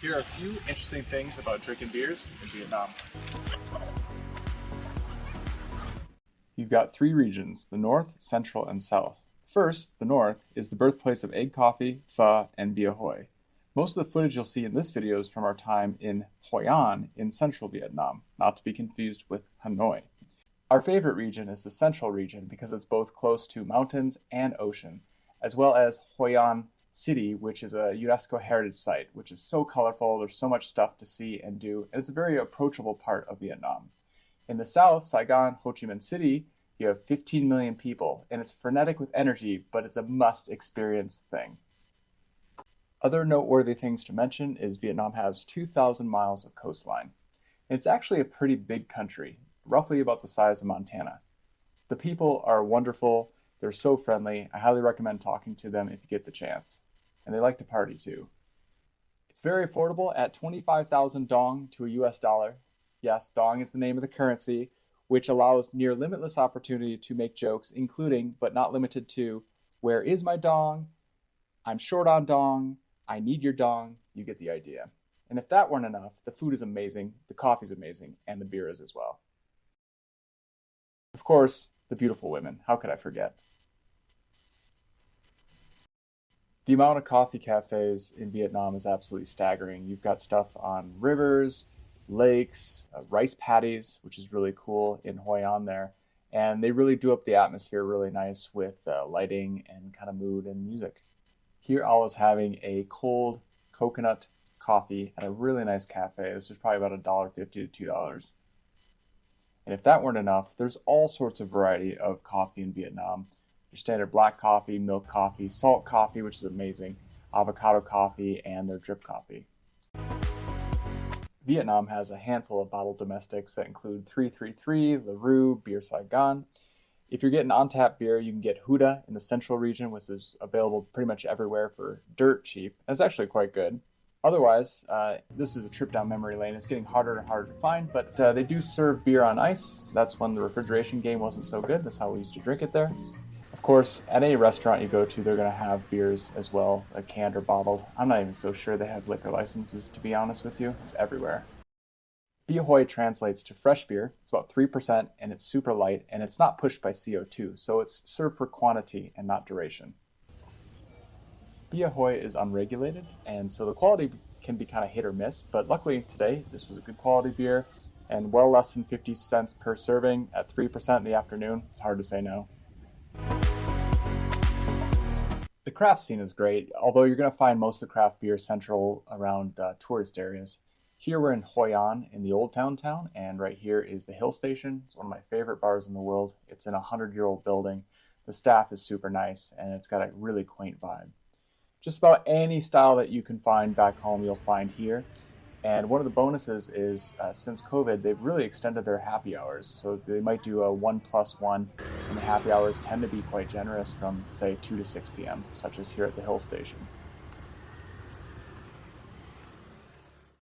Here are a few interesting things about drinking beers in Vietnam. You've got three regions, the North, Central, and South. First, the North is the birthplace of egg coffee, pho, and Bia Hoi. Most of the footage you'll see in this video is from our time in Hoi An in central Vietnam, not to be confused with Hanoi. Our favorite region is the Central region because it's both close to mountains and ocean, as well as Hoi An City, which is a UNESCO heritage site, which is so colorful, there's so much stuff to see and do, and it's a very approachable part of Vietnam. In the south, Saigon, Ho Chi Minh City, you have 15 million people, and it's frenetic with energy, but it's a must-experience thing. Other noteworthy things to mention is Vietnam has 2,000 miles of coastline. And it's actually a pretty big country, roughly about the size of Montana. The people are wonderful, they're so friendly, I highly recommend talking to them if you get the chance. And they like to party too. It's very affordable at 25,000 dong to a US dollar. Yes, dong is the name of the currency, which allows near limitless opportunity to make jokes, including, but not limited to, where is my dong? I'm short on dong. I need your dong. You get the idea. And if that weren't enough, the food is amazing, the coffee's amazing, and the beer is as well. Of course, the beautiful women. How could I forget? The amount of coffee cafes in Vietnam is absolutely staggering. You've got stuff on rivers, lakes, rice paddies, which is really cool in Hoi An there. And they really do up the atmosphere really nice with lighting and kind of mood and music. Here I was having a cold coconut coffee at a really nice cafe. This was probably about $1.50 to $2. And if that weren't enough, there's all sorts of variety of coffee in Vietnam. Your standard black coffee, milk coffee, salt coffee, which is amazing, avocado coffee, and their drip coffee. Vietnam has a handful of bottled domestics that include 333, LaRue, Beer Saigon. If you're getting on-tap beer, you can get Huda in the central region, which is available pretty much everywhere for dirt cheap. That's actually quite good. Otherwise, this is a trip down memory lane. It's getting harder and harder to find, but they do serve beer on ice. That's when the refrigeration game wasn't so good. That's how we used to drink it there. Of course, at any restaurant you go to, they're going to have beers as well, canned or bottled. I'm not even so sure they have liquor licenses, to be honest with you. It's everywhere. Bia Hoi translates to fresh beer. It's about 3% and it's super light and it's not pushed by CO2, so it's served for quantity and not duration. Bia Hoi is unregulated and so the quality can be kind of hit or miss, but luckily today this was a good quality beer and well less than 50 cents per serving at 3% in the afternoon. It's hard to say no. The craft scene is great, although you're going to find most of the craft beer central around tourist areas. Here we're in Hoi An in the old town, and right here is the Hill Station. It's one of my favorite bars in the world. It's in a 100-year-old building. The staff is super nice, and it's got a really quaint vibe. Just about any style that you can find back home, you'll find here. And one of the bonuses is, since COVID, they've really extended their happy hours. So they might do a 1+1, and the happy hours tend to be quite generous from, say, 2 to 6 p.m., such as here at the Hill Station.